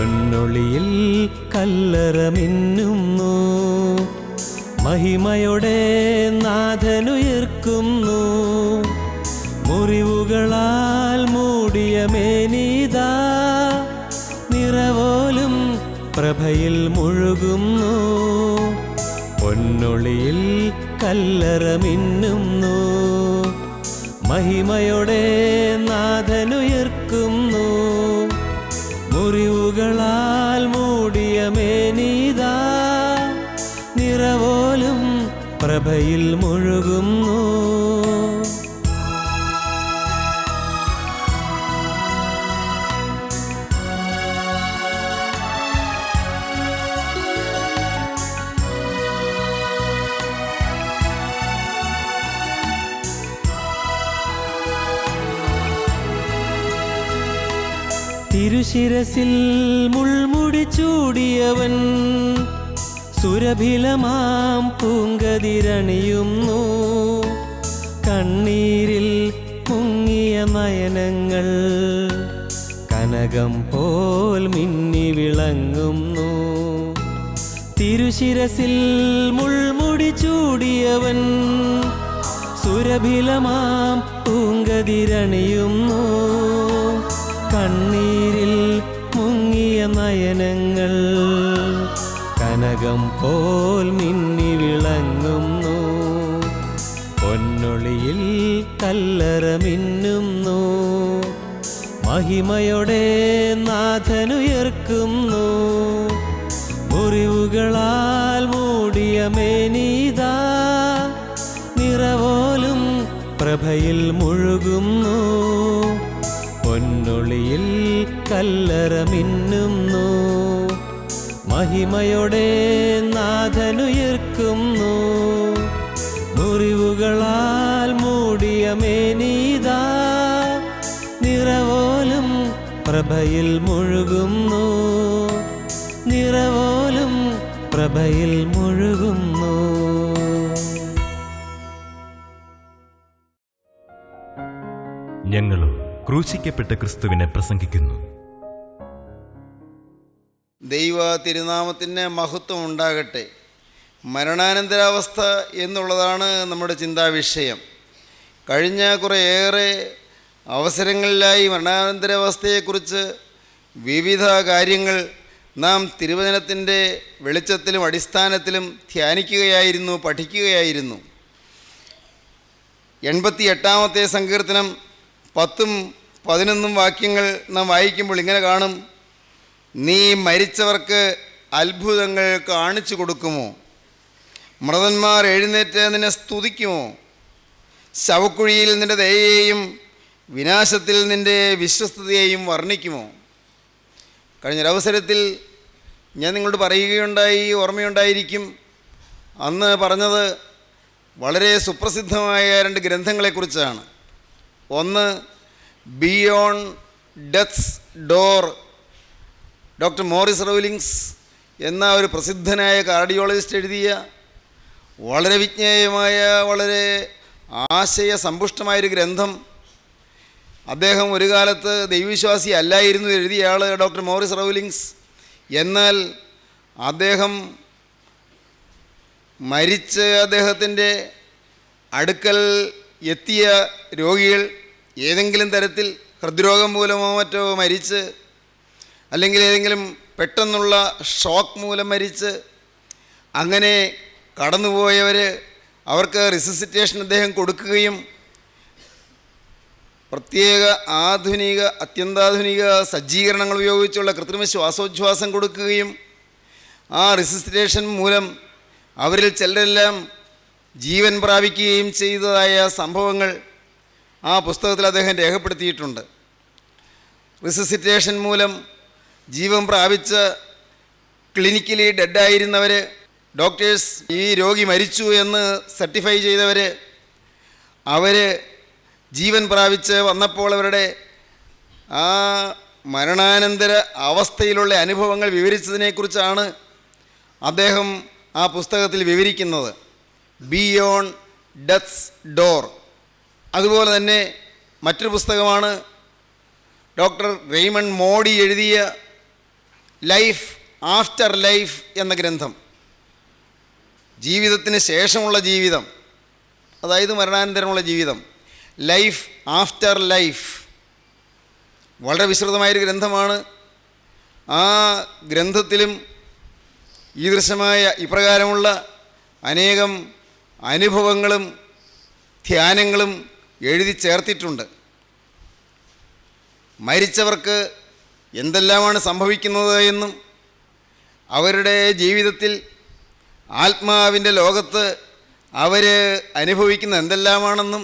പൊന്നൊളിയിൽ കല്ലറ മിന്നുന്നു, മഹിമയോടെ നാഥനുയർക്കുന്നു. മുറിവുകളാൽ മൂടിയ മേനീതാ, നിറവോലും പ്രഭയിൽ മുഴുകുന്നു. പൊന്നൊളിയിൽ കല്ലറ മിന്നുന്നു, മഹിമയോടെ നാഥനുയർക്കുന്നു. മുറിവുകളാൽ മൂടിയ മേനീതാ, നിറവോലും പ്രഭയിൽ മുഴുകുന്നു. തിരുശിരസിൽ മുൾമുടി ചൂടിയവൻ, സുരഭിലമാം പൂങ്കതിരണിയുന്നു. കണ്ണീരിൽ മുങ്ങിയ നയനങ്ങൾ കനകം പോൽ മിന്നി വിളങ്ങുന്നു. തിരുശിരസിൽ മുൾമുടി ചൂടിയവൻ, സുരഭിലമാം പൂങ്കതിരണിയുന്നു. കണ്ണീരിൽ മുങ്ങിയ നയനങ്ങൾ കനകം പോൽ മിന്നി വിളങ്ങുന്നു. പൊന്നൊളിയിൽ കല്ലറ മിന്നുന്നു, മഹിമയോടെ നാഥനുയർക്കുന്നു. മുറിവുകളാൽ മൂടിയ മേനീതാ, നിറവോലും പ്രഭയിൽ മുഴുകുന്നു. പൊന്നൊളിയിൽ കല്ലറ മിന്നുന്നു, മഹിമയോടെ നാഥനുയർക്കുന്നു. മുറിവുകളാൽ മൂടിയ മേനീതാ, നിറവോലും പ്രഭയിൽ മുഴുകുന്നു. നിറവോലും പ്രഭയിൽ മുഴുകുന്നു. ഞങ്ങളും ക്രൂശിക്കപ്പെട്ട ക്രിസ്തുവിനെ പ്രസംഗിക്കുന്നു. ദൈവ തിരുനാമത്തിന് മഹത്വം ഉണ്ടാകട്ടെ. മരണാനന്തരാവസ്ഥ എന്നുള്ളതാണ് നമ്മുടെ ചിന്താവിഷയം. കഴിഞ്ഞ കുറേയേറെ അവസരങ്ങളിലായി മരണാനന്തരാവസ്ഥയെക്കുറിച്ച് വിവിധ കാര്യങ്ങൾ നാം തിരുവചനത്തിൻ്റെ വെളിച്ചത്തിലും അടിസ്ഥാനത്തിലും ധ്യാനിക്കുകയായിരുന്നു, പഠിക്കുകയായിരുന്നു. 88-ാമത്തെ സങ്കീർത്തനം 10-11 വാക്യങ്ങൾ നാം വായിക്കുമ്പോൾ ഇങ്ങനെ കാണും: നീ മരിച്ചവർക്ക് അത്ഭുതങ്ങൾ കാണിച്ചു കൊടുക്കുമോ? മൃതന്മാർ എഴുന്നേറ്റ് നിന്നെ സ്തുതിക്കുമോ? ശവക്കുഴിയിൽ നിൻ്റെ ദയയെയും വിനാശത്തിൽ നിൻ്റെ വിശ്വസ്തതയെയും വർണ്ണിക്കുമോ? കഴിഞ്ഞൊരവസരത്തിൽ ഞാൻ നിങ്ങളോട് പറയുകയുണ്ടായി, ഓർമ്മയുണ്ടായിരിക്കും. അന്ന് പറഞ്ഞത് വളരെ സുപ്രസിദ്ധമായ 2 ഗ്രന്ഥങ്ങളെക്കുറിച്ചാണ്. ഒന്ന് beyond death's door, doctor Maurice Rawlings എന്ന ഒരു പ്രസിദ്ധനായ കാർഡിയോളജിസ്റ്റ് എഴുതിയ വളരെ വിജ്ഞേയമായ, വളരെ ആശയസമ്പുഷ്ടമായൊരു ഗ്രന്ഥം. അദ്ദേഹം ഒരു കാലത്ത് ദൈവവിശ്വാസി അല്ലായിരുന്നു എഴുതിയ ആൾ ഡോക്ടർ മോറിസ് റൗലിങ്സ്. എന്നാൽ അദ്ദേഹം മരിച്ച് അദ്ദേഹത്തിൻ്റെ അടുക്കൽ എത്തിയ രോഗികൾ ഏതെങ്കിലും തരത്തിൽ ഹൃദ്രോഗം മൂലമോ മറ്റോ മരിച്ച്, അല്ലെങ്കിൽ ഏതെങ്കിലും പെട്ടെന്നുള്ള ഷോക്ക് മൂലം മരിച്ച് അങ്ങനെ കടന്നുപോയവർ, അവർക്ക് റിസസിറ്റേഷൻ അദ്ദേഹം കൊടുക്കുകയും പ്രത്യേക ആധുനിക, അത്യന്താധുനിക സജ്ജീകരണങ്ങൾ ഉപയോഗിച്ചുള്ള കൃത്രിമ ശ്വാസോച്ഛ്വാസം കൊടുക്കുകയും ആ റിസസിറ്റേഷൻ മൂലം അവരിൽ ചിലരെല്ലാം ജീവൻ പ്രാപിക്കുകയും ചെയ്തതായ സംഭവങ്ങൾ ആ പുസ്തകത്തിൽ അദ്ദേഹം രേഖപ്പെടുത്തിയിട്ടുണ്ട്. റിസസിറ്റേഷൻ മൂലം ജീവൻ പ്രാപിച്ച് ക്ലിനിക്കലി ഡെഡായിരുന്നവർ, ഡോക്ടേഴ്സ് ഈ രോഗി മരിച്ചു എന്ന് സർട്ടിഫൈ ചെയ്തവർ, അവർ ജീവൻ പ്രാപിച്ച് വന്നപ്പോൾ അവരുടെ ആ മരണാനന്തര അവസ്ഥയിലുള്ള അനുഭവങ്ങൾ വിവരിച്ചതിനെക്കുറിച്ചാണ് അദ്ദേഹം ആ പുസ്തകത്തിൽ വിവരിക്കുന്നത്. Beyond death's door. അതുപോലെ തന്നെ മറ്റൊരു പുസ്തകമാണ് ഡോക്ടർ റെയ്മണ്ട് മോഡി എഴുതിയ ലൈഫ് ആഫ്റ്റർ ലൈഫ് എന്ന ഗ്രന്ഥം. ജീവിതത്തിന് ശേഷമുള്ള ജീവിതം, അതായത് മരണാനന്തരമുള്ള ജീവിതം. ലൈഫ് ആഫ്റ്റർ ലൈഫ് വളരെ വിശദമായൊരു ഗ്രന്ഥമാണ്. ആ ഗ്രന്ഥത്തിലും ഈദൃശമായ ഇപ്രകാരമുള്ള അനേകം അനുഭവങ്ങളും ധ്യാനങ്ങളും എഴുതി ചേർത്തിട്ടുണ്ട്. മരിച്ചവർക്ക് എന്തെല്ലാമാണ് സംഭവിക്കുന്നത് എന്നും അവരുടെ ജീവിതത്തിൽ ആത്മാവിൻ്റെ ലോകത്ത് അവർ അനുഭവിക്കുന്ന എന്തെല്ലാമാണെന്നും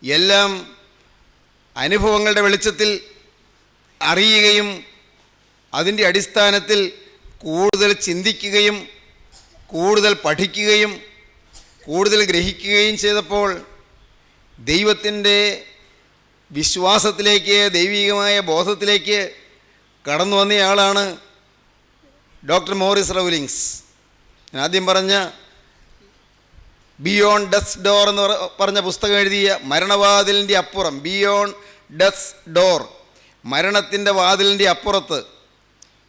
എല്ലാം അനുഭവങ്ങളുടെ വെളിച്ചത്തിൽ അറിയുകയും അതിൻ്റെ അടിസ്ഥാനത്തിൽ കൂടുതൽ ചിന്തിക്കുകയും കൂടുതൽ പഠിക്കുകയും കൂടുതൽ ഗ്രഹിക്കുകയും ചെയ്തപ്പോൾ ദൈവത്തിൻ്റെ വിശ്വാസത്തിലേക്ക്, ദൈവികമായ ബോധത്തിലേക്ക് കടന്നു വന്നയാളാണ് ഡോക്ടർ മോറിസ് റൗലിങ്സ്. ഞാൻ ആദ്യം പറഞ്ഞ ബിയോണ്ട് ഡെത്ത് ഡോർ എന്ന് പറഞ്ഞ പുസ്തകം എഴുതിയ മരണവാതിലിൻ്റെ അപ്പുറം, ബിയോണ്ട് ഡെത്ത് ഡോർ, മരണത്തിൻ്റെ വാതിലിൻ്റെ അപ്പുറത്ത്,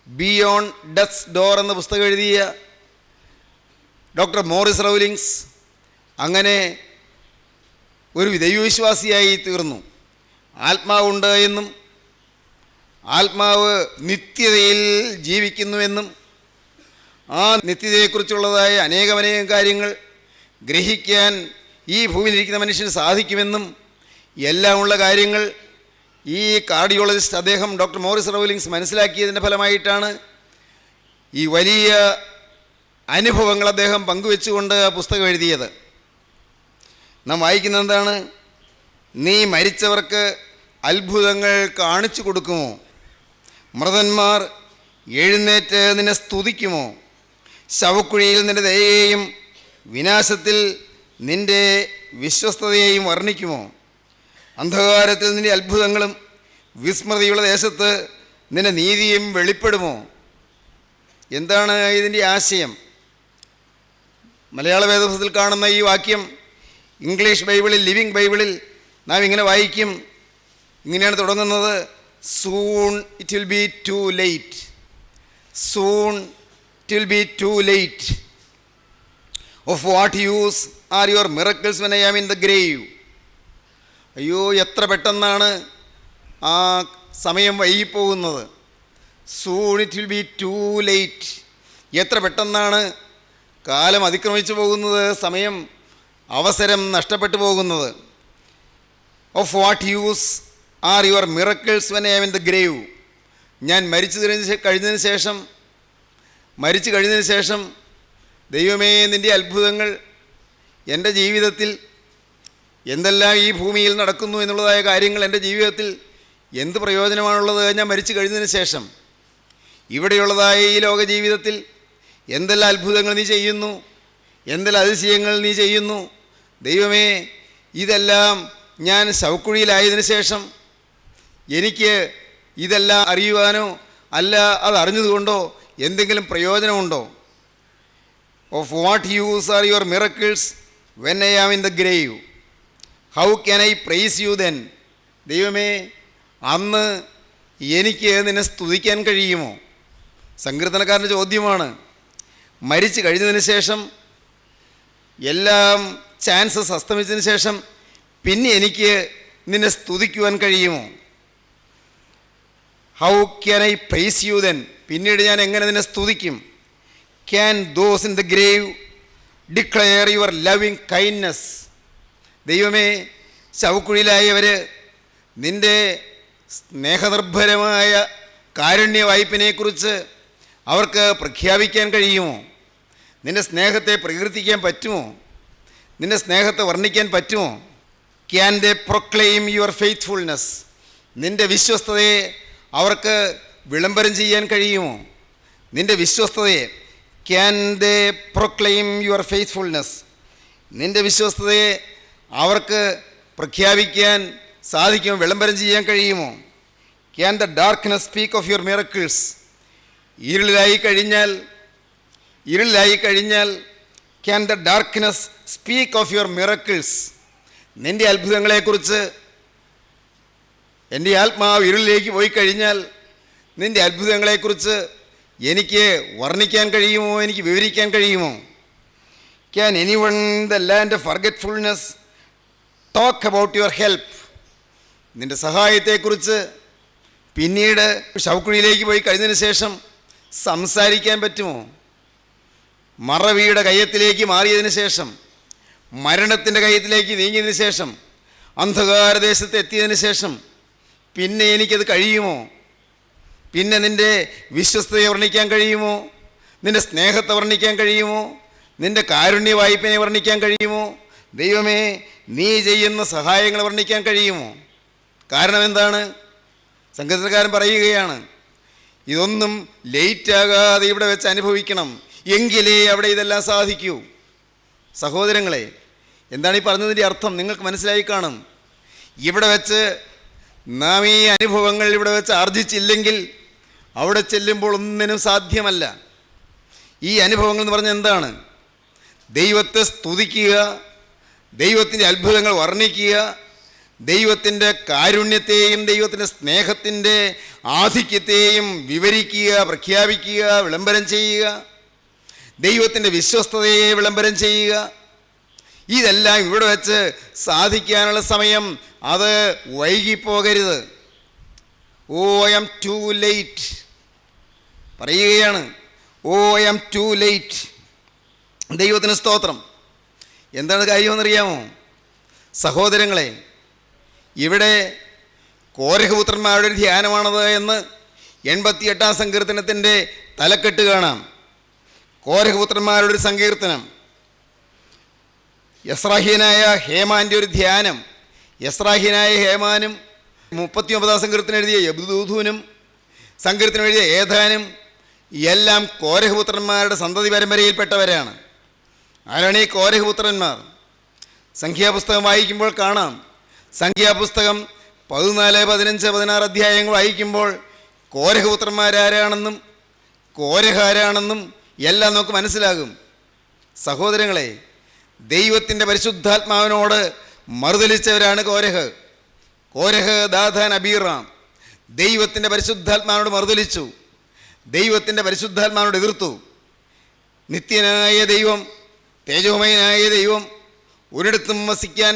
ബിയോണ്ട് ഡെത്ത് ഡോർ എന്ന പുസ്തകം എഴുതിയ ഡോക്ടർ മോറിസ് റൗലിങ്സ് അങ്ങനെ ഒരു ദൈവവിശ്വാസിയായി തീർന്നു. ആത്മാവുണ്ട് എന്നും ആത്മാവ് നിത്യതയിൽ ജീവിക്കുന്നുവെന്നും ആ നിത്യതയെക്കുറിച്ചുള്ളതായ അനേകം കാര്യങ്ങൾ ഗ്രഹിക്കാൻ ഈ ഭൂമിയിലിരിക്കുന്ന മനുഷ്യന് സാധിക്കുമെന്നും എല്ലാമുള്ള കാര്യങ്ങൾ ഈ കാർഡിയോളജിസ്റ്റ് അദ്ദേഹം ഡോക്ടർ മോറിസ് റൗലിങ്സ് മനസ്സിലാക്കിയതിൻ്റെ ഫലമായിട്ടാണ് ഈ വലിയ അനുഭവങ്ങൾ അദ്ദേഹം പങ്കുവെച്ചുകൊണ്ട് ആ പുസ്തകം എഴുതിയത്. നാം വായിക്കുന്നത് എന്താണ്? നീ മരിച്ചവർക്ക് അത്ഭുതങ്ങൾ കാണിച്ചു കൊടുക്കുമോ? മൃതന്മാർ എഴുന്നേറ്റ് നിന്നെ സ്തുതിക്കുമോ? ശവക്കുഴിയിൽ നിൻ്റെ ദയയെയും വിനാശത്തിൽ നിൻ്റെ വിശ്വസ്തതയെയും വർണ്ണിക്കുമോ? അന്ധകാരത്തിൽ നിൻ്റെ അത്ഭുതങ്ങളും വിസ്മൃതിയുള്ള ദേശത്ത് നിൻ്റെ നീതിയും വെളിപ്പെടുമോ? എന്താണ് ഇതിൻ്റെ ആശയം? മലയാള വേദപുസ്തകത്തിൽ കാണുന്ന ഈ വാക്യം ഇംഗ്ലീഷ് ബൈബിളിൽ, ലിവിങ് ബൈബിളിൽ നാം ഇങ്ങനെ വായിക്കും. ഇങ്ങനെയാണ് തുടങ്ങുന്നത്: soon it will be too late, soon it will be too late. Of what use are your miracles when I am in the grave. അയ്യോ, എത്ര പെട്ടെന്നാണ് ആ സമയം വൈകിപ്പോകുന്നത്. Soon it will be too late. എത്ര പെട്ടെന്നാണ് കാലം അതിക്രമിച്ചു പോകുന്നത്, സമയം, അവസരം നഷ്ടപ്പെട്ടു പോകുന്നത്. Of what use are your miracles when I am in the grave. ഞാൻ മരിച്ചു കഴിഞ്ഞതിന് ശേഷം ദൈവമേ, നിൻ്റെ അത്ഭുതങ്ങൾ എൻ്റെ ജീവിതത്തിൽ എന്തെല്ലാം ഈ ഭൂമിയിൽ നടക്കുന്നു എന്നുള്ളതായ കാര്യങ്ങൾ എൻ്റെ ജീവിതത്തിൽ എന്ത് പ്രയോജനമാണുള്ളത്? ഞാൻ മരിച്ചു കഴിഞ്ഞതിന് ശേഷം ഇവിടെയുള്ളതായ ഈ ലോക ജീവിതത്തിൽ എന്തെല്ലാം അത്ഭുതങ്ങൾ നീ ചെയ്യുന്നു, എന്തെല്ലാം അതിശയങ്ങൾ നീ ചെയ്യുന്നു. ദൈവമേ, ഇതെല്ലാം ഞാൻ ശവക്കുഴിയിലായതിനു ശേഷം എനിക്ക് ഇതെല്ലാം അറിയുവാനോ അല്ല അത് അറിഞ്ഞതുകൊണ്ടോ എന്തെങ്കിലും പ്രയോജനമുണ്ടോ? Of what use are your miracles when I am in the grave. How can I praise you then. ദൈവമേ, അന്ന് എനിക്ക് നിന്നെ സ്തുതിക്കാൻ കഴിയുമോ? സങ്കീർത്തനക്കാരൻ്റെ ചോദ്യമാണ്. മരിച്ചു കഴിഞ്ഞതിന് ശേഷം, എല്ലാം ചാൻസസ് അസ്തമിച്ചതിന് ശേഷം പിന്നെ എനിക്ക് നിന്നെ സ്തുതിക്കുവാൻ കഴിയുമോ? How can I praise you then. പിന്നീട് ഞാൻ എങ്ങനെ നിന്നെ സ്തുതിക്കും? Can those in the grave declare your loving kindness. ദൈവമേ, ശവക്കുഴിയിലായവർ നിൻ്റെ സ്നേഹനിർഭരമായ കാരുണ്യ വായ്പിനെക്കുറിച്ച് അവർക്ക് പ്രഖ്യാപിക്കാൻ കഴിയുമോ? നിൻ്റെ സ്നേഹത്തെ പ്രകീർത്തിക്കാൻ പറ്റുമോ? നിൻ്റെ സ്നേഹത്തെ വർണ്ണിക്കാൻ പറ്റുമോ? Can they proclaim your faithfulness. നിൻ്റെ വിശ്വസ്തതയെ അവർക്ക് വിളംബരം ചെയ്യാൻ കഴിയുമോ? നിൻ്റെ വിശ്വസ്തതയെ, can they proclaim your faithfulness. നിൻ്റെ വിശ്വസ്തതയെ അവർക്ക് പ്രഖ്യാപിക്കാൻ സാധിക്കുമോ? വിളംബരം ചെയ്യാൻ കഴിയുമോ? Can the darkness speak of your miracles. ഇരുളിലായി കഴിഞ്ഞാൽ can the darkness speak of your miracles. നിൻ്റെ അത്ഭുതങ്ങളെക്കുറിച്ച് എൻ്റെ ആത്മാവ് ഇരുളിലേക്ക് പോയി കഴിഞ്ഞാൽ നിൻ്റെ അത്ഭുതങ്ങളെക്കുറിച്ച് എനിക്ക് വർണ്ണിക്കാൻ കഴിയുമോ, എനിക്ക് വിവരിക്കാൻ കഴിയുമോ? Can anyone the land of forgetfulness talk about your help? നിൻ്റെ സഹായത്തെക്കുറിച്ച് പിന്നീട് ശവക്കുഴിയിലേക്ക് പോയി കഴിഞ്ഞതിന് ശേഷം സംസാരിക്കാൻ പറ്റുമോ? മറവിയുടെ കയ്യത്തിലേക്ക് മാറിയതിന് ശേഷം, മരണത്തിൻ്റെ കയ്യത്തിലേക്ക് നീങ്ങിയതിന് ശേഷം, അന്ധകാരദേശത്ത് എത്തിയതിന് ശേഷം പിന്നെ എനിക്കത് കഴിയുമോ? പിന്നെ നിൻ്റെ വിശ്വസ്തയെ വർണ്ണിക്കാൻ കഴിയുമോ? നിൻ്റെ സ്നേഹത്തെ വർണ്ണിക്കാൻ കഴിയുമോ? നിൻ്റെ കാരുണ്യ വായ്പനെ വർണ്ണിക്കാൻ കഴിയുമോ? ദൈവമേ, നീ ചെയ്യുന്ന സഹായങ്ങൾ വർണ്ണിക്കാൻ കഴിയുമോ? കാരണം എന്താണ്? സംഗീതക്കാരൻ പറയുകയാണ്, ഇതൊന്നും ലേറ്റാകാതെ ഇവിടെ വെച്ച് അനുഭവിക്കണം, എങ്കിലേ അവിടെ ഇതെല്ലാം സാധിക്കൂ. സഹോദരങ്ങളെ, എന്താണ് ഈ പറഞ്ഞതിൻ്റെ അർത്ഥം? നിങ്ങൾക്ക് മനസ്സിലായി കാണും. ഇവിടെ വെച്ച് നാം ഈ അനുഭവങ്ങൾ ഇവിടെ വെച്ച് ആർജിച്ചില്ലെങ്കിൽ അവിടെ ചെല്ലുമ്പോൾ ഒന്നിനും സാധ്യമല്ല. ഈ അനുഭവങ്ങൾ എന്ന് പറഞ്ഞാൽ എന്താണ്? ദൈവത്തെ സ്തുതിക്കുക, ദൈവത്തിൻ്റെ അത്ഭുതങ്ങൾ വർണ്ണിക്കുക, ദൈവത്തിൻ്റെ കാരുണ്യത്തെയും ദൈവത്തിൻ്റെ സ്നേഹത്തിൻ്റെ ആധിക്യത്തെയും വിവരിക്കുക, പ്രഖ്യാപിക്കുക, വിളംബരം ചെയ്യുക, ദൈവത്തിൻ്റെ വിശ്വസ്തതയെ വിളംബരം ചെയ്യുക. ഇതെല്ലാം ഇവിടെ വെച്ച് സാധിക്കാനുള്ള സമയം അത് വൈകിപ്പോകരുത്. ഓ ഐ ആം ടു ലേറ്റ് പറയുകയാണ്. ഓ ഐ ആം ടു ലേറ്റ്. ദൈവത്തിന് സ്തോത്രം. എന്താണ് കാര്യമെന്നറിയാമോ സഹോദരങ്ങളെ? ഇവിടെ കോരഹപുത്രന്മാരുടെ ഒരു ധ്യാനമാണത് എന്ന് 88-ാം സങ്കീർത്തനത്തിൻ്റെ തലക്കെട്ട് കാണാം. കോരഹപുത്രന്മാരുടെ ഒരു സങ്കീർത്തനം, യസ്രാഹ്യനായ ഹേമാൻ്റെ ഒരു ധ്യാനം. യസ്രാഹ്യനായ ഹേമാനും 39-ാം സങ്കീർത്തനം എഴുതിയ യബ്ദൂഥൂനും സങ്കീർത്തനം എഴുതിയ ഏഥാനും എല്ലാം കോരഹപുത്രന്മാരുടെ സന്തതി പരമ്പരയിൽപ്പെട്ടവരാണ്. ആരാണ് ഈ കോരഹപുത്രന്മാർ? സംഖ്യാപുസ്തകം വായിക്കുമ്പോൾ കാണാം. സംഖ്യാപുസ്തകം 14, 15, 16 അധ്യായങ്ങൾ വായിക്കുമ്പോൾ കോരഹപുത്രന്മാരാരാണെന്നും കോരഹാരാണെന്നും എല്ലാം നമുക്ക് മനസ്സിലാകും. സഹോദരങ്ങളെ, ദൈവത്തിൻ്റെ പരിശുദ്ധാത്മാവിനോട് മറുതലിച്ചവരാണ് കോരഹ്. കോരഹ്, ദാഥാൻ, അബീറാം ദൈവത്തിൻ്റെ പരിശുദ്ധാത്മാവിനോട് മറുതലിച്ചു, ദൈവത്തിൻ്റെ പരിശുദ്ധാത്മാവിനോട് എതിർത്തു. നിത്യനായ ദൈവം, തേജോമയനായ ദൈവം, ഒരിടത്തും വസിക്കാൻ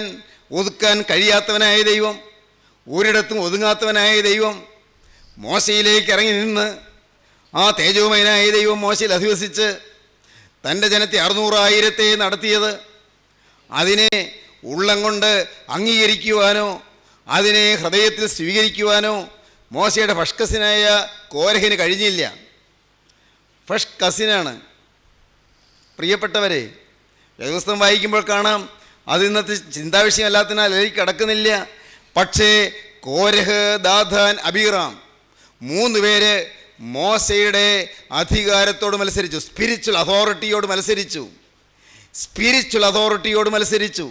ഒതുക്കാൻ കഴിയാത്തവനായ ദൈവം, ഒരിടത്തും ഒതുങ്ങാത്തവനായ ദൈവം മോശയിലേക്ക് ഇറങ്ങി നിന്ന് ആ തേജോമയനായ ദൈവം മോശയിൽ അധിവസിച്ച് തൻ്റെ ജനത്തെ 600,000 നടത്തിയത് അതിനെ ഉള്ളം കൊണ്ട് അംഗീകരിക്കുവാനോ അതിനെ ഹൃദയത്തിൽ സ്വീകരിക്കുവാനോ മോശയുടെ ഫസ്റ്റ് കസിനായ കോരഹിന് കഴിഞ്ഞില്ല. ഫസ്റ്റ് കസിനാണ്. പ്രിയപ്പെട്ടവരെ, വേദപുസ്തകം വായിക്കുമ്പോൾ കാണാം, അത് ഇന്നത്തെ ചിന്താവിഷയമല്ലാത്തതിനാൽ അതിലേക്ക് കടക്കുന്നില്ല. പക്ഷേ കോരഹ്, ദാഥാൻ, അബീറാം 3 പേര് മോശയുടെ അധികാരത്തോട് മത്സരിച്ചു. സ്പിരിച്വൽ അതോറിറ്റിയോട് മത്സരിച്ചു.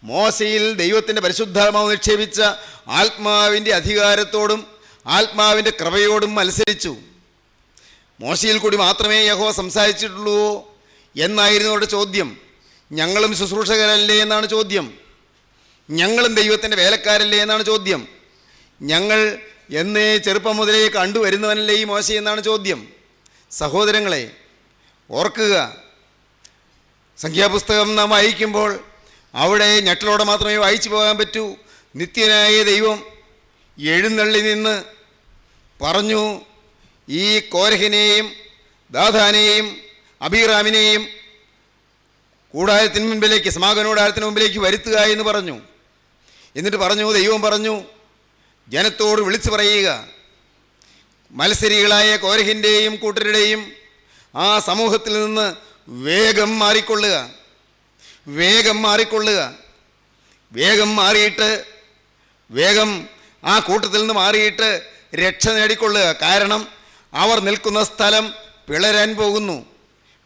മോശയിൽ ദൈവത്തിൻ്റെ പരിശുദ്ധാത്മാവ് നിക്ഷേപിച്ച ആത്മാവിൻ്റെ അധികാരത്തോടും ആത്മാവിൻ്റെ കൃപയോടും മത്സരിച്ചു. മോശയിൽ കൂടി മാത്രമേ യഹോവ സംസാരിച്ചിട്ടുള്ളൂ എന്നായിരുന്നു അവരുടെ ചോദ്യം. ഞങ്ങളും ശുശ്രൂഷകരല്ലേ എന്നാണ് ചോദ്യം. ഞങ്ങളും ദൈവത്തിൻ്റെ വേലക്കാരല്ലേ എന്നാണ് ചോദ്യം. ഞങ്ങൾ എന്നേ ചെറുപ്പം മുതലേ കണ്ടുവരുന്നവനല്ലേ ഈ മോശ എന്നാണ് ചോദ്യം. സഹോദരങ്ങളെ, ഓർക്കുക, സംഖ്യാപുസ്തകം നാം വായിക്കുമ്പോൾ അവിടെ ഞെട്ടലോടെ മാത്രമേ വായിച്ചു പോകാൻ പറ്റൂ. നിത്യനായ ദൈവം എഴുന്നള്ളി നിന്ന് പറഞ്ഞു, ഈ കോരഹിനെയും ദാഥാനെയും അബീറാമിനെയും കൂടാരത്തിന് മുമ്പിലേക്ക്, സമാഗമന കൂടാരത്തിന് മുമ്പിലേക്ക് വരുത്തുക എന്ന് പറഞ്ഞു. എന്നിട്ട് പറഞ്ഞു, ദൈവം പറഞ്ഞു, ജനത്തോട് വിളിച്ചു പറയുക, മത്സരികളായ കോരഹിൻ്റെയും കൂട്ടരുടെയും ആ സമൂഹത്തിൽ നിന്ന് വേഗം മാറിക്കൊള്ളുക, വേഗം മാറിയിട്ട് വേഗം ആ കൂട്ടത്തിൽ നിന്ന് മാറിയിട്ട് രക്ഷ നേടിക്കൊള്ളുക. കാരണം അവർ നിൽക്കുന്ന സ്ഥലം പിളരാൻ പോകുന്നു,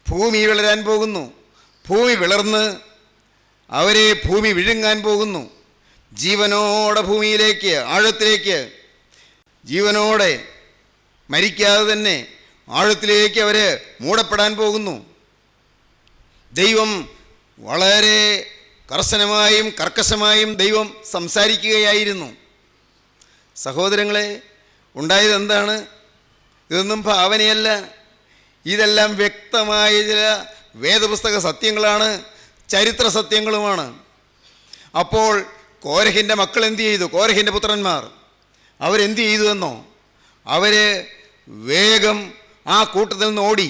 ഭൂമി വിളരാൻ പോകുന്നു. ഭൂമി വിളർന്ന് അവരെ ഭൂമി വിഴുങ്ങാൻ പോകുന്നു. ജീവനോടെ ഭൂമിയിലേക്ക്, ആഴത്തിലേക്ക്, ജീവനോടെ മരിക്കാതെ തന്നെ ആഴത്തിലേക്ക് അവർ മൂടപ്പെടാൻ പോകുന്നു. ദൈവം വളരെ കർശനമായും കർക്കശമായും ദൈവം സംസാരിക്കുകയായിരുന്നു. സഹോദരങ്ങളെ, ഉണ്ടായത് എന്താണ്? ഇതൊന്നും ഭാവനയല്ല, ഇതെല്ലാം വ്യക്തമായ ചില വേദപുസ്തക സത്യങ്ങളാണ്, ചരിത്ര സത്യങ്ങളുമാണ്. അപ്പോൾ കോരഹിൻ്റെ മക്കൾ എന്തു ചെയ്തു? കോരഹിൻ്റെ പുത്രന്മാർ അവരെന്തു ചെയ്തു എന്നോ? അവർ വേഗം ആ കൂട്ടത്തിൽ നിന്ന് ഓടി.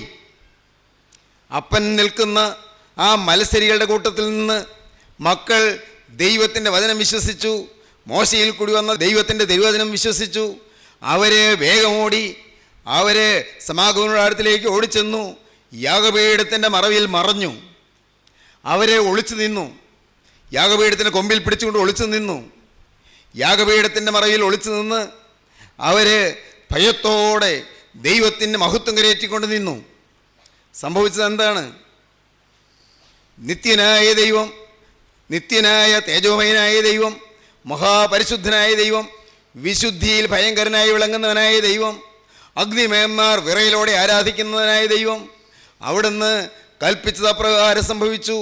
അപ്പൻ നിൽക്കുന്ന ആ മത്സരികളുടെ കൂട്ടത്തിൽ നിന്ന് മക്കൾ ദൈവത്തിൻ്റെ വചനം വിശ്വസിച്ചു, മോശയിൽ കൂടി വന്ന ദൈവത്തിൻ്റെ തിരുവചനം വിശ്വസിച്ചു. അവർ വേഗം ഓടി, അവർ സമാഗമനയുടെ അടുത്തിലേക്ക് ഓടിച്ചെന്നു. യാഗപീഠത്തിൻ്റെ മറവിൽ മറഞ്ഞു. അവരെ ഒളിച്ചു നിന്നു. യാഗപീഠത്തിൻ്റെ കൊമ്പിൽ പിടിച്ചുകൊണ്ട് ഒളിച്ചു നിന്നു. യാഗപീഠത്തിൻ്റെ മറവിൽ ഒളിച്ചു നിന്ന് അവർ ഭയത്തോടെ ദൈവത്തിൻ്റെ മഹത്വം കരയേറ്റിക്കൊണ്ട് നിന്നു. സംഭവിച്ചത് എന്താണ്? നിത്യനായ ദൈവം, നിത്യനായ തേജോമയനായ ദൈവം, മഹാപരിശുദ്ധനായ ദൈവം, വിശുദ്ധിയിൽ ഭയങ്കരനായി വിളങ്ങുന്നവനായ ദൈവം, അഗ്നിമയന്മാർ വിറയിലോടെ ആരാധിക്കുന്നവനായ ദൈവം അവിടുന്ന് കൽപ്പിച്ചത് അപ്രകാരം സംഭവിച്ചു.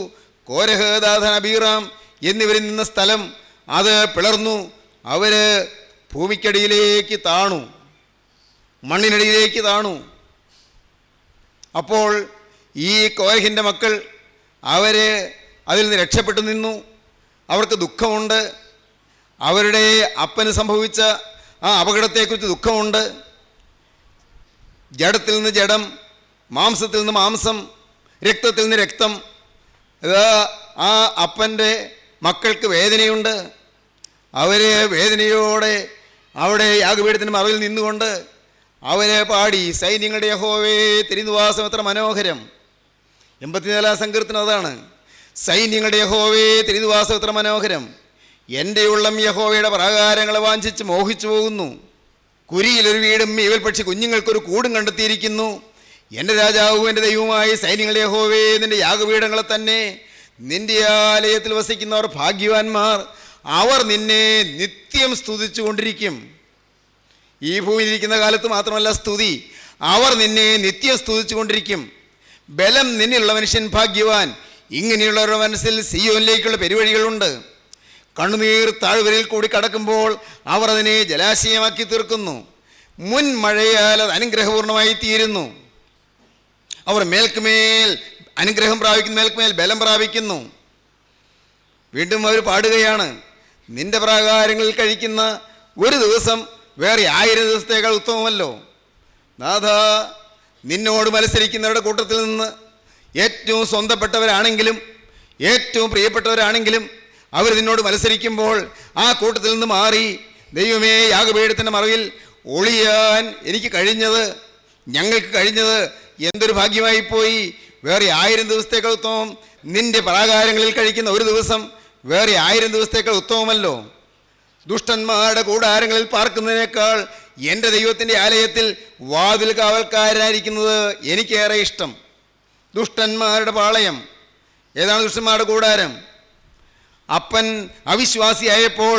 കോരഹ്, ദാഥാൻ, അബീറാം എന്നിവരിൽ നിന്ന സ്ഥലം അത് പിളർന്നു. അവർ ഭൂമിക്കടിയിലേക്ക് താണു, മണ്ണിനടിയിലേക്ക് താണു. അപ്പോൾ ഈ കോരഹിൻ്റെ മക്കൾ അവർ അതിൽ നിന്ന് രക്ഷപ്പെട്ടു നിന്നു. അവർക്ക് ദുഃഖമുണ്ട്. അവരുടെ അപ്പന് സംഭവിച്ച ആ അപകടത്തെക്കുറിച്ച് ദുഃഖമുണ്ട്. ജഡത്തിൽ നിന്ന് ജഡം, മാംസത്തിൽ നിന്ന് മാംസം, രക്തത്തിൽ നിന്ന് രക്തം. ആ അപ്പൻ്റെ മക്കൾക്ക് വേദനയുണ്ട്. അവർ വേദനയോടെ അവിടെ യാഗപീഠത്തിൻ്റെ മറവിൽ നിന്നുകൊണ്ട് അവരെ പാടി, സൈന്യങ്ങളുടെ യഹോവേ തിരുനിവാസം എത്ര മനോഹരം. 84 സങ്കീർത്തനം അതാണ്. സൈന്യങ്ങളുടെ യഹോവേ തിരുനിവാസം എത്ര മനോഹരം. എൻ്റെ ഉള്ളം യഹോവയുടെ പ്രാകാരങ്ങളെ വാഞ്ചിച്ച് മോഹിച്ചു പോകുന്നു. കുരിയിലൊരു വീടും ഇവൽ പക്ഷി കുഞ്ഞുങ്ങൾക്കൊരു കൂടും കണ്ടെത്തിയിരിക്കുന്നു. എൻ്റെ രാജാവും എൻ്റെ ദൈവവുമായി സൈന്യങ്ങളുടെ യഹോവേ, നിൻ്റെ യാഗപീഠങ്ങളെ തന്നെ. നിൻ്റെ ആലയത്തിൽ വസിക്കുന്നവർ ഭാഗ്യവാന്മാർ, അവർ നിന്നെ നിത്യം സ്തുതിച്ചു കൊണ്ടിരിക്കും. ഈ ഭൂമിയിലിരിക്കുന്ന കാലത്ത് മാത്രമല്ല സ്തുതി, അവർ നിന്നെ നിത്യം സ്തുതിച്ചു കൊണ്ടിരിക്കും. ബലം നിന്നുള്ള മനുഷ്യൻ ഭാഗ്യവാൻ. ഇങ്ങനെയുള്ളവരുടെ മനസ്സിൽ സിയോനിലേക്കുള്ള പെരുവഴികളുണ്ട്. കണ്ണുനീർ താഴ്വരയിൽ കൂടി കടക്കുമ്പോൾ അവർ അതിനെ ജലാശയമാക്കി തീർക്കുന്നു. മുൻ മഴയാൽ അത് അനുഗ്രഹപൂർണമായി തീരുന്നു. അവർ മേൽക്കുമേൽ അനുഗ്രഹം പ്രാപിക്കുന്നു, മേൽക്കുമേൽ ബലം പ്രാപിക്കുന്നു. വീണ്ടും അവർ പാടുകയാണ്, നിന്റെ പ്രാകാരങ്ങളിൽ കഴിക്കുന്ന ഒരു ദിവസം വേറെ 1000 ദിവസത്തേക്കാൾ ഉത്തമമല്ലോ. നാഥ, നിന്നോട് മത്സരിക്കുന്നവരുടെ കൂട്ടത്തിൽ നിന്ന് ഏറ്റവും സ്വന്തപ്പെട്ടവരാണെങ്കിലും ഏറ്റവും പ്രിയപ്പെട്ടവരാണെങ്കിലും അവർ നിന്നോട് മത്സരിക്കുമ്പോൾ ആ കൂട്ടത്തിൽ നിന്ന് മാറി, ദൈവമേ, യാഗപീഠത്തിൻ്റെ മറവിൽ ഒളിയാൻ എനിക്ക് കഴിഞ്ഞത്, ഞങ്ങൾക്ക് കഴിഞ്ഞത് എന്തൊരു ഭാഗ്യമായിപ്പോയി. വേറെ 1000 ദിവസത്തേക്കാൾ ഉത്തമം. നിന്റെ പ്രാകാരങ്ങളിൽ കഴിക്കുന്ന ഒരു ദിവസം വേറെ 1000 ദിവസത്തേക്കാൾ ഉത്തമമല്ലോ. ദുഷ്ടന്മാരുടെ കൂടാരങ്ങളിൽ പാർക്കുന്നതിനേക്കാൾ എൻ്റെ ദൈവത്തിൻ്റെ ആലയത്തിൽ വാതിൽ കാവൽക്കാരനായിരിക്കുന്നത് എനിക്കേറെ ഇഷ്ടം. ദുഷ്ടന്മാരുടെ പാളയം. ഏതാണ് ദുഷ്ടന്മാരുടെ കൂടാരം? അപ്പൻ അവിശ്വാസിയായപ്പോൾ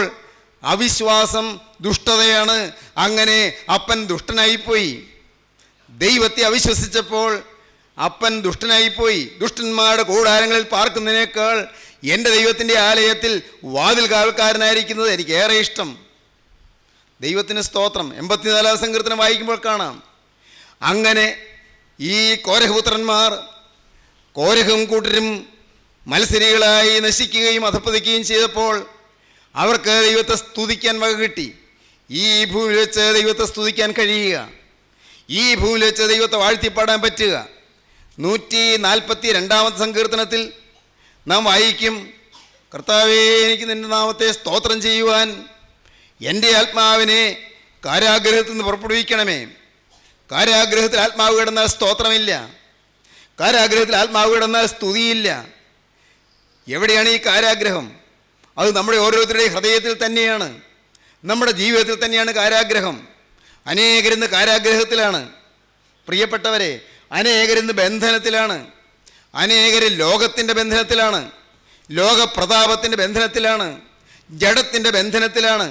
അവിശ്വാസം ദുഷ്ടതയാണ്. അങ്ങനെ അപ്പൻ ദുഷ്ടനായിപ്പോയി. ദൈവത്തെ അവിശ്വസിച്ചപ്പോൾ അപ്പൻ ദുഷ്ടനായിപ്പോയി. ദുഷ്ടന്മാരുടെ കൂടാരങ്ങളിൽ പാർക്കുന്നതിനേക്കാൾ എൻ്റെ ദൈവത്തിൻ്റെ ആലയത്തിൽ വാതിൽ കാവൽക്കാരനായിരിക്കുന്നത് എനിക്കേറെ ഇഷ്ടം. ദൈവത്തിന് സ്തോത്രം. 84 സങ്കീർത്തനം വായിക്കുമ്പോൾ കാണാം. അങ്ങനെ ഈ കോരഹപുത്രന്മാർ, കോരഹും കൂട്ടരും മത്സരികളായി നശിക്കുകയും അധപ്പതിക്കുകയും ചെയ്തപ്പോൾ അവർക്ക് ദൈവത്തെ സ്തുതിക്കാൻ വക കിട്ടി. ഈ ഭൂമിയിൽ വെച്ച് ദൈവത്തെ സ്തുതിക്കാൻ കഴിയുക, ഈ ഭൂമിയിൽ വെച്ച് ദൈവത്തെ വാഴ്ത്തിപ്പാടാൻ പറ്റുക. 142 സങ്കീർത്തനത്തിൽ നാം വായിക്കും, കർത്താവേ, എനിക്ക് നിൻ്റെ നാമത്തെ സ്തോത്രം ചെയ്യുവാൻ എൻ്റെ ആത്മാവിനെ കാരാഗ്രഹത്തിൽ നിന്ന് പുറപ്പെടുവിക്കണമേ. കാരാഗ്രഹത്തിൽ ആത്മാവ് കിടന്നാൽ സ്തോത്രമില്ല, കാരാഗ്രഹത്തിൽ ആത്മാവ് കിടന്നാൽ സ്തുതിയില്ല. എവിടെയാണ് ഈ കാരാഗ്രഹം? അത് നമ്മുടെ ഓരോരുത്തരുടെയും ഹൃദയത്തിൽ തന്നെയാണ്, നമ്മുടെ ജീവിതത്തിൽ തന്നെയാണ് കാരാഗ്രഹം. അനേകരിന്ന് കാരാഗ്രഹത്തിലാണ് പ്രിയപ്പെട്ടവരെ, അനേകരിന്ന് ബന്ധനത്തിലാണ്, അനേകർ ലോകത്തിൻ്റെ ബന്ധനത്തിലാണ്, ലോകപ്രതാപത്തിൻ്റെ ബന്ധനത്തിലാണ്, ജഡത്തിൻ്റെ ബന്ധനത്തിലാണ്.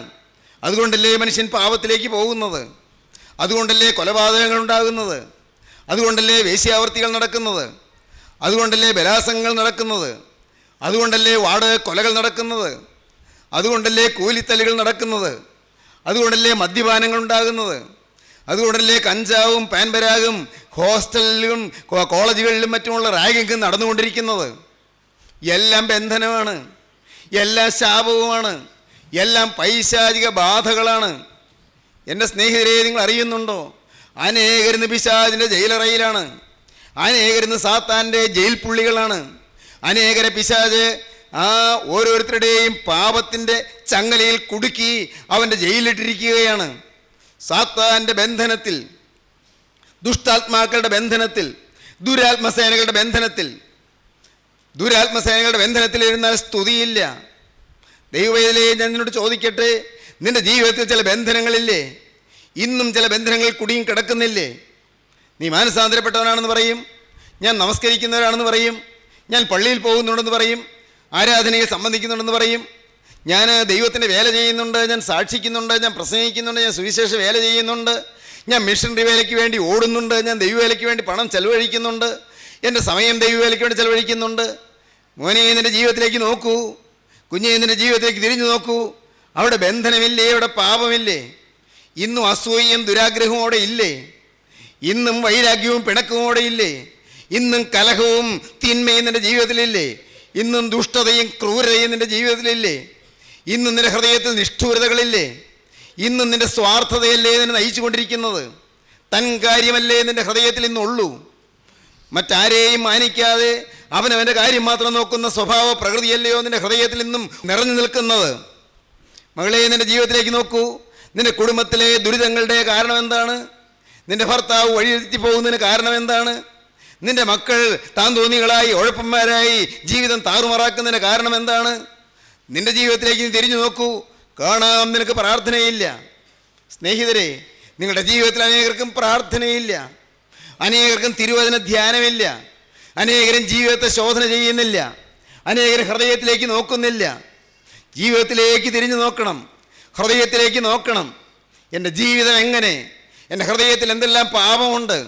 അതുകൊണ്ടല്ലേ മനുഷ്യൻ പാപത്തിലേക്ക് പോകുന്നത്, അതുകൊണ്ടല്ലേ കൊലപാതകങ്ങൾ ഉണ്ടാകുന്നത്, അതുകൊണ്ടല്ലേ വേശ്യാവൃത്തികൾ നടക്കുന്നത്, അതുകൊണ്ടല്ലേ ബലാത്സംഗങ്ങൾ നടക്കുന്നത്, അതുകൊണ്ടല്ലേ വാടക കൊലകൾ നടക്കുന്നത്, അതുകൊണ്ടല്ലേ കൂലിത്തല്ലുകൾ നടക്കുന്നത്, അതുകൊണ്ടല്ലേ മദ്യപാനങ്ങൾ ഉണ്ടാകുന്നത്, അതുകൊണ്ടല്ലേ കഞ്ചാവും പാൻപരാഗും ഹോസ്റ്റലിലും കോളേജുകളിലും മറ്റുമുള്ള റാഗിങ് നടന്നുകൊണ്ടിരിക്കുന്നത്. എല്ലാം ബന്ധനമാണ്, എല്ലാം ശാപവുമാണ്, എല്ലാം പൈശാചിക ബാധകളാണ്. എൻ്റെ സ്നേഹിതരെ, നിങ്ങൾ അറിയുന്നുണ്ടോ? അനേകരിന്ന് പിശാചിൻ്റെ ജയിലറയിലാണ്, അനേകരിന്ന് സാത്താൻ്റെ ജയിൽ പുള്ളികളാണ്. അനേകരെ പിശാച് ഓരോരുത്തരുടെയും പാപത്തിൻ്റെ ചങ്ങലയിൽ കുടുക്കി അവൻ്റെ ജയിലിട്ടിരിക്കുകയാണ്. സാത്താൻ്റെ ബന്ധനത്തിൽ, ദുഷ്ടാത്മാക്കളുടെ ബന്ധനത്തിൽ, ദുരാത്മസേനകളുടെ ബന്ധനത്തിൽ ഇരുന്നാൽ സ്തുതിയില്ല. ദൈവവേദനയെ ഞാൻ നിന്നോട് ചോദിക്കട്ടെ, നിന്റെ ജീവിതത്തിൽ ചില ബന്ധനങ്ങളില്ലേ? ഇന്നും ചില ബന്ധനങ്ങൾ കുടിയും കിടക്കുന്നില്ലേ? നീ മാനസാന്തരപ്പെട്ടവനാണെന്ന് പറയും, ഞാൻ നമസ്കരിക്കുന്നവരാണെന്ന് പറയും, ഞാൻ പള്ളിയിൽ പോകുന്നുണ്ടെന്ന് പറയും, ആരാധനയെ സംബന്ധിക്കുന്നുണ്ടെന്ന് പറയും, ഞാൻ ദൈവത്തിൻ്റെ വേല ചെയ്യുന്നുണ്ട്, ഞാൻ സാക്ഷിക്കുന്നുണ്ട്, ഞാൻ പ്രസംഗിക്കുന്നുണ്ട്, ഞാൻ സുവിശേഷ വേല ചെയ്യുന്നുണ്ട്, ഞാൻ മിഷണറി വേലയ്ക്ക് വേണ്ടി ഓടുന്നുണ്ട്, ഞാൻ ദൈവവേലയ്ക്ക് വേണ്ടി പണം ചെലവഴിക്കുന്നുണ്ട്, എൻ്റെ സമയം ദൈവവേലയ്ക്ക് വേണ്ടി ചെലവഴിക്കുന്നുണ്ട്. മോനെ, നിൻ്റെ ജീവിതത്തിലേക്ക് നോക്കൂ, കുഞ്ഞെ, നിൻ്റെ ജീവിതത്തിലേക്ക് തിരിഞ്ഞു നോക്കൂ. അവിടെ ബന്ധനമില്ലേ? അവിടെ പാപമില്ലേ? ഇന്നും അസൂയയും ദുരാഗ്രഹവും അവിടെ ഇല്ലേ? ഇന്നും വൈരാഗ്യവും പിണക്കവും അവിടെ ഇല്ലേ? ഇന്നും കലഹവും തിന്മയും നിൻ്റെ ജീവിതത്തിലില്ലേ? ഇന്നും ദുഷ്ടതയും ക്രൂരതയും നിൻ്റെ ജീവിതത്തിലില്ലേ? ഇന്നും നിൻ്റെ ഹൃദയത്തിൽ നിഷ്ഠൂരതകളില്ലേ? ഇന്നും നിൻ്റെ സ്വാർത്ഥതയല്ലേ നിന്നെ നയിച്ചു കൊണ്ടിരിക്കുന്നത്? തൻ കാര്യമല്ലേ നിൻ്റെ ഹൃദയത്തിൽ ഇന്നുള്ളൂ? മറ്റാരെയും മാനിക്കാതെ അവനവൻ്റെ കാര്യം മാത്രം നോക്കുന്ന സ്വഭാവ പ്രകൃതിയല്ലയോ നിൻ്റെ ഹൃദയത്തിൽ ഇന്നും നിറഞ്ഞു നിൽക്കുന്നത്? മകളെ, നിൻ്റെ ജീവിതത്തിലേക്ക് നോക്കൂ. നിൻ്റെ കുടുംബത്തിലെ ദുരിതങ്ങളുടെ കാരണം എന്താണ്? നിൻ്റെ ഭർത്താവ് വഴിതെറ്റി പോകുന്നതിന് കാരണം എന്താണ്? നിൻ്റെ മക്കൾ താൻ തോന്നികളായി ഉഴപ്പന്മാരായി ജീവിതം താറുമാറാക്കുന്നതിന് കാരണം എന്താണ്? നിൻ്റെ ജീവിതത്തിലേക്ക് നീ തിരിഞ്ഞു നോക്കൂ, കാണാം നിനക്ക് പ്രാർത്ഥനയില്ല. സ്നേഹിതരെ, നിങ്ങളുടെ ജീവിതത്തിൽ അനേകർക്കും പ്രാർത്ഥനയില്ല, അനേകർക്കും തിരുവചന ധ്യാനമില്ല, അനേകരും ജീവിതത്തെ ശോധന ചെയ്യുന്നില്ല, അനേകരും ഹൃദയത്തിലേക്ക് നോക്കുന്നില്ല. ജീവിതത്തിലേക്ക് തിരിഞ്ഞു നോക്കണം, ഹൃദയത്തിലേക്ക് നോക്കണം. എൻ്റെ ജീവിതം എങ്ങനെ? എൻ്റെ ഹൃദയത്തിൽ എന്തെല്ലാം പാപമുണ്ട്?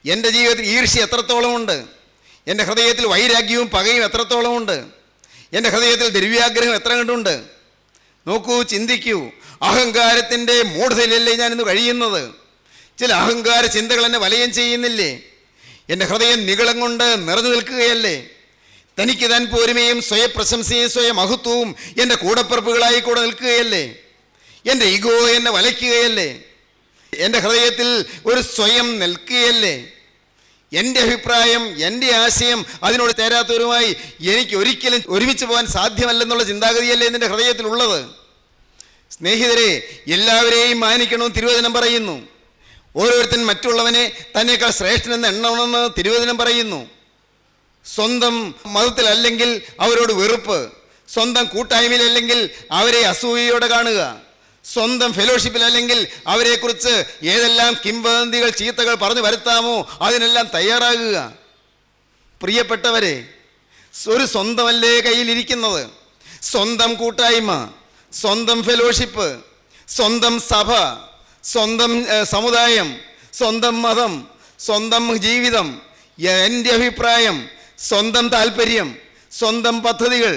എൻ്റെ ജീവിതത്തിൽ ഈർഷ്യ എത്രത്തോളമുണ്ട്? എൻ്റെ ഹൃദയത്തിൽ വൈരാഗ്യവും പകയും എത്രത്തോളമുണ്ട്? എൻ്റെ ഹൃദയത്തിൽ ദ്രവ്യാഗ്രഹം എത്ര കണ്ടുണ്ട്? നോക്കൂ, ചിന്തിക്കൂ. അഹങ്കാരത്തിൻ്റെ മൂഢതയിലല്ലേ ഞാനിന്ന് കഴിയുന്നത്? ചില അഹങ്കാര ചിന്തകൾ എന്നെ വലയം ചെയ്യുന്നില്ലേ? എൻ്റെ ഹൃദയം നിഗളം കൊണ്ട് നിറഞ്ഞു നിൽക്കുകയല്ലേ? തനിക്ക് താൻ പോരുമയും സ്വയപ്രശംസയും സ്വയമഹത്വവും എൻ്റെ കൂടപ്പിറപ്പുകളായി കൂടെ നിൽക്കുകയല്ലേ? എൻ്റെ ഈഗോ എന്നെ വലയ്ക്കുകയല്ലേ? എൻ്റെ ഹൃദയത്തിൽ ഒരു സ്വയം നിൽക്കുകയല്ലേ? എൻ്റെ അഭിപ്രായം, എൻ്റെ ആശയം അതിനോട് ചേരാത്തവരുമായി എനിക്ക് ഒരിക്കലും ഒരുമിച്ച് പോകാൻ സാധ്യമല്ലെന്നുള്ള ചിന്താഗതിയല്ലേ നിൻ്റെ ഹൃദയത്തിലുള്ളത്? സ്നേഹിതരെ, എല്ലാവരെയും മാനിക്കണമെന്ന് തിരുവചനം പറയുന്നു. ഓരോരുത്തൻ മറ്റുള്ളവനെ തന്നേക്കാൾ ശ്രേഷ്ഠനെന്ന് എണ്ണണമെന്ന് തിരുവചനം പറയുന്നു. സ്വന്തം മതത്തിലല്ലെങ്കിൽ അവരോട് വെറുപ്പ്, സ്വന്തം കൂട്ടായ്മയിലല്ലെങ്കിൽ അവരെ അസൂയയോടെ കാണുക, സ്വന്തം ഫെലോഷിപ്പിലല്ലെങ്കിൽ അവരെക്കുറിച്ച് ഏതെല്ലാം കിംവദന്തികൾ ചീത്തകൾ പറഞ്ഞു വരുത്താമോ അതിനെല്ലാം തയ്യാറാകുക. പ്രിയപ്പെട്ടവരെ, ഒരു സ്വന്തമല്ലേ കയ്യിലിരിക്കുന്നത്? സ്വന്തം കൂട്ടായ്മ, സ്വന്തം ഫെലോഷിപ്പ്, സ്വന്തം സഭ, സ്വന്തം സമുദായം, സ്വന്തം മതം, സ്വന്തം ജീവിതം, എൻ്റെ അഭിപ്രായം, സ്വന്തം താല്പര്യം, സ്വന്തം പദ്ധതികൾ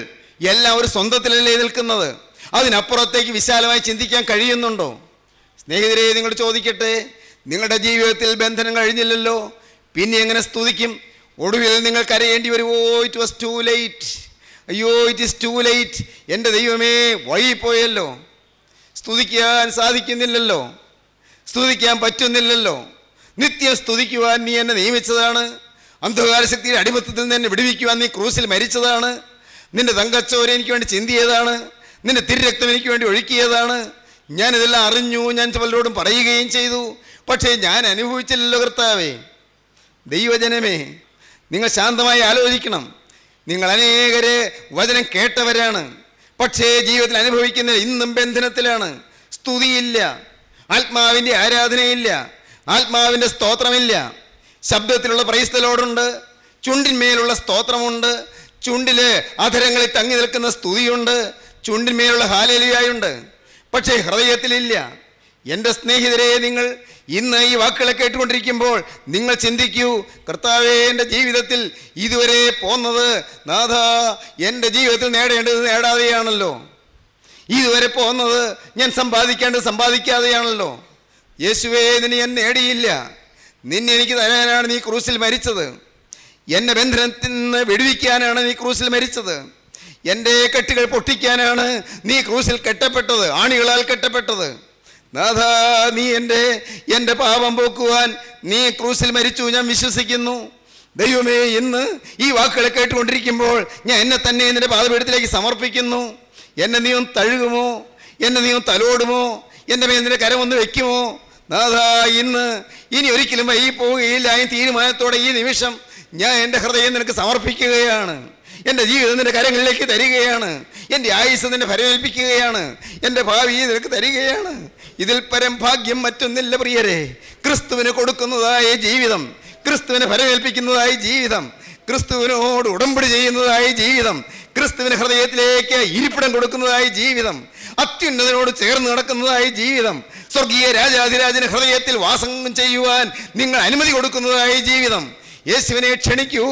എല്ലാം ഒരു സ്വന്തത്തിലല്ലേ നിൽക്കുന്നത്? അതിനപ്പുറത്തേക്ക് വിശാലമായി ചിന്തിക്കാൻ കഴിയുന്നുണ്ടോ? സ്നേഹിതരെ, നിങ്ങൾ ചോദിക്കട്ടെ, നിങ്ങളുടെ ജീവിതത്തിൽ ബന്ധനം കഴിഞ്ഞില്ലല്ലോ, പിന്നെ എങ്ങനെ സ്തുതിക്കും? ഒടുവിൽ നിങ്ങൾ കരയേണ്ടി വരുമോ? It was to late. അയ്യോ, ഇറ്റ് ഈസ് ടു ലേറ്റ്. എൻ്റെ ദൈവമേ, വൈകിപ്പോയല്ലോ, സ്തുതിക്കാൻ സാധിക്കുന്നില്ലല്ലോ, സ്തുതിക്കാൻ പറ്റുന്നില്ലല്ലോ. നിത്യം സ്തുതിക്കുവാൻ നീ എന്നെ നിയമിച്ചതാണ്. അന്ധകാര ശക്തിയുടെ അടിമത്തത്തിൽ നിന്ന് എന്നെ വിടുവിക്കുവാൻ നീ ക്രൂസിൽ മരിച്ചതാണ്. നിന്റെ തങ്കച്ചോര എനിക്ക് വേണ്ടി ചിന്തിയതാണ്, നിന്റെ തിരുരക്തം എനിക്ക് വേണ്ടി ഒഴുക്കിയതാണ്. ഞാനിതെല്ലാം അറിഞ്ഞു, ഞാൻ പലരോടും പറയുകയും ചെയ്തു, പക്ഷേ ഞാൻ അനുഭവിച്ചില്ലല്ലോ കർത്താവേ. ദൈവജനമേ, നിങ്ങൾ ശാന്തമായി ആലോചിക്കണം. നിങ്ങൾ അനേകരെ വചനം കേട്ടവരാണ്, പക്ഷേ ജീവിതത്തിൽ അനുഭവിക്കുന്നത് ഇന്നും ബന്ധനത്തിലാണ്. സ്തുതിയില്ല, ആത്മാവിൻ്റെ ആരാധനയില്ല, ആത്മാവിൻ്റെ സ്തോത്രമില്ല. ശബ്ദത്തിലുള്ള പ്രൈസ് ദി ലോർഡുണ്ട്, ചുണ്ടിന്മേലുള്ള സ്തോത്രമുണ്ട്, ചുണ്ടില് അധരങ്ങളിൽ തങ്ങി നിൽക്കുന്ന സ്തുതിയുണ്ട്, ചുണ്ടിന്മേലുള്ള ഹാലേലുയായുണ്ട്, പക്ഷേ ഹൃദയത്തിലില്ല. എൻ്റെ സ്നേഹിതരെ, നിങ്ങൾ ഇന്ന് ഈ വാക്കുകളെ കേട്ടുകൊണ്ടിരിക്കുമ്പോൾ നിങ്ങൾ ചിന്തിക്കൂ, കർത്താവേ, എൻ്റെ ജീവിതത്തിൽ ഇതുവരെ പോന്നത് നാഥ എൻ്റെ ജീവിതത്തിൽ നേടേണ്ടത് നേടാതെയാണല്ലോ, ഇതുവരെ പോന്നത് ഞാൻ സമ്പാദിക്കേണ്ടത് സമ്പാദിക്കാതെയാണല്ലോ. യേശുവേ, നിന്നെ ഞാൻ നേടിയില്ല, നിന്നെ എനിക്ക് തരാനാണ് നീ ക്രൂസിൽ മരിച്ചത്. എന്നെ ബന്ധനത്തിൽ നിന്ന് വെടിവിക്കാനാണ് നീ ക്രൂസിൽ മരിച്ചത്. എൻ്റെ കെട്ടുകൾ പൊട്ടിക്കാനാണ് നീ ക്രൂസിൽ കെട്ടപ്പെട്ടത്, ആണികളാൽ കെട്ടപ്പെട്ടത്. നാഥ, നീ എൻ്റെ പാപം പോക്കുവാൻ നീ ക്രൂസിൽ മരിച്ചു, ഞാൻ വിശ്വസിക്കുന്നു. ദൈവമേ, ഇന്ന് ഈ വാക്കുകളെ കേട്ടുകൊണ്ടിരിക്കുമ്പോൾ ഞാൻ എന്നെ തന്നെ നിന്റെ പാദപീഠത്തിലേക്ക് സമർപ്പിക്കുന്നു. എന്നെ നീ ഒന്ന് തഴുകുമോ? എന്നെ നീ ഒന്ന് തലോടുമോ? എൻ്റെ മേൽ നിന്റെ കരമൊന്ന് വെക്കുമോ? നാഥ, ഇനി ഒരിക്കലും വൈകി പോവുകയില്ല. ഈ തീരുമാനത്തോടെ ഈ നിമിഷം ഞാൻ എൻ്റെ ഹൃദയം നിനക്ക് സമർപ്പിക്കുകയാണ്. എൻ്റെ ജീവിതം നിന്റെ കരങ്ങളിലേക്ക് തരികയാണ്. എൻ്റെ ആയുസ് നിന്നെ ഫലമേൽപ്പിക്കുകയാണ്. എൻ്റെ ഭാവി നിനക്ക് തരികയാണ്. ഇതിൽ പരം ഭാഗ്യം മറ്റൊന്നില്ല പ്രിയരെ. ക്രിസ്തുവിന് കൊടുക്കുന്നതായ ജീവിതം, ക്രിസ്തുവിനെ ഫലമേൽപ്പിക്കുന്നതായ ജീവിതം, ക്രിസ്തുവിനോട് ഉടമ്പടി ചെയ്യുന്നതായ ജീവിതം, ക്രിസ്തുവിന് ഹൃദയത്തിലേക്ക് ഇരിപ്പിടം കൊടുക്കുന്നതായ ജീവിതം, അത്യുന്നതനോട് ചേർന്ന് നടക്കുന്നതായ ജീവിതം, സ്വർഗീയ രാജാധിരാജന് ഹൃദയത്തിൽ വാസം ചെയ്യുവാൻ നിങ്ങൾ അനുമതി കൊടുക്കുന്നതായ ജീവിതം. യേശുവിനെ ക്ഷണിക്കൂ.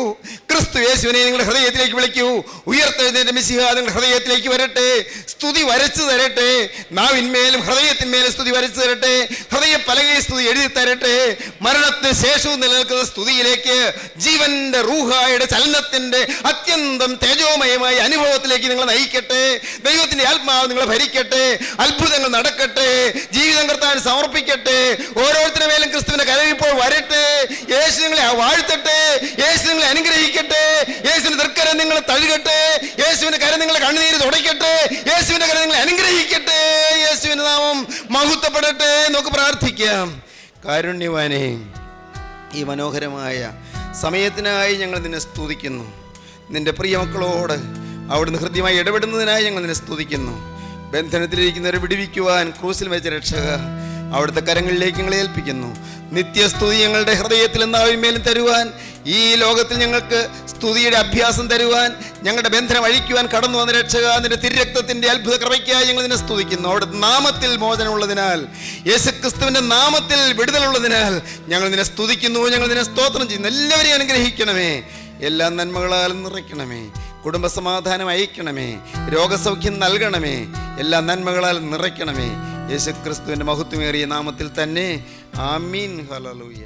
ക്രിസ്തു യേശുവിനെ നിങ്ങളുടെ ഹൃദയത്തിലേക്ക് വിളിക്കൂ. ഉയർത്തെഴുന്നേറ്റ മെസ്സിഹ നിങ്ങളുടെ ഹൃദയത്തിലേക്ക് വരട്ടെ. സ്തുതി വരച്ചു തരട്ടെ. നാവിന്മേലും ഹൃദയത്തിന്മേലും സ്തുതി വരച്ചു തരട്ടെ. ഹൃദയ പലകയിൽ സ്തുതി എഴുതി തരട്ടെ. മരണത്തിന് ശേഷവും നിലനിൽക്കുന്ന സ്തുതിയിലേക്ക്, ജീവന്റെ റൂഹായുടെ ചലനത്തിന്റെ അത്യന്തം തേജോമയമായ അനുഭവത്തിലേക്ക് നിങ്ങളെ നയിക്കട്ടെ. ദൈവത്തിന്റെ ആത്മാവ് നിങ്ങളെ ഭരിക്കട്ടെ. അത്ഭുതങ്ങൾ നടക്കട്ടെ. ജീവിതം കർത്താവിന് സമർപ്പിക്കട്ടെ. ഓരോരുത്തരുടെ മേലും ക്രിസ്തുവിന്റെ കരം ഇപ്പോൾ വരട്ടെ. യേശു നിങ്ങളെ വാഴ്ത്തട്ടെ. യേശു നിങ്ങളെ അനുഗ്രഹിക്കട്ടെ. യേശുവിന്റെ തൃക്കരം നിങ്ങളെ തഴുകട്ടെ. യേശുവിന്റെ കരം നിങ്ങളെ കണ്ണുനീര് തുടയ്ക്കട്ടെ. യേശുവിന്റെ കരം നിങ്ങളെ അനുഗ്രഹിക്കട്ടെ. യേശുവിന്റെ നാമം മഹത്വപ്പെടട്ടെ. നമുക്ക് പ്രാർത്ഥിക്കാം. കാരുണ്യവാനേ, ഈ മനോഹരമായ സമയത്തിനായി ഞങ്ങൾ നിന്നെ സ്തുതിക്കുന്നു. നിന്റെ പ്രിയ മക്കളോട് അവിടുന്ന് ഹൃദ്യമായി ഇടപെടുന്നതിനായി ഞങ്ങൾ നിന്നെ സ്തുതിക്കുന്നു. ബന്ധനത്തിലിരിക്കുന്നവരെ വിടുവിക്കുവാൻ ക്രൂസിൽ വെച്ച രക്ഷക, അവിടുത്തെ കരങ്ങളിലേക്ക് ഞങ്ങളെ ഏൽപ്പിക്കുന്നു. നിത്യസ്തുതി ഞങ്ങളുടെ ഹൃദയത്തിൽ നാവിന്മേലും തരുവാൻ, ഈ ലോകത്തിൽ ഞങ്ങൾക്ക് സ്തുതിയുടെ അഭ്യാസം തരുവാൻ, ഞങ്ങളുടെ ബന്ധനം അഴിക്കുവാൻ കടന്നു വന്ന രക്ഷക, നിന്റെ തിരുരക്തത്തിന്റെ അത്ഭുത കൃപയ്ക്കായി ഞങ്ങൾ നിന്നെ സ്തുതിക്കുന്നു. അവിടുത്തെ നാമത്തിൽ മോചനമുള്ളതിനാൽ, യേശുക്രിസ്തുവിന്റെ നാമത്തിൽ വിടുതലുള്ളതിനാൽ ഞങ്ങൾ നിന്നെ സ്തുതിക്കുന്നു. ഞങ്ങൾ നിന്നെ സ്തോത്രം ചെയ്യുന്നു. എല്ലാവരെയും അനുഗ്രഹിക്കണമേ. എല്ലാ നന്മകളാലും നിറയ്ക്കണമേ. കുടുംബസമാധാനം അയക്കണമേ. രോഗസൗഖ്യം നൽകണമേ. എല്ലാ നന്മകളാൽ നിറയ്ക്കണമേ. യേശുക്രിസ്തുവിന്റെ മഹത്വമേറിയ നാമത്തിൽ തന്നെ. ആമീൻ. ഹല്ലേലൂയ.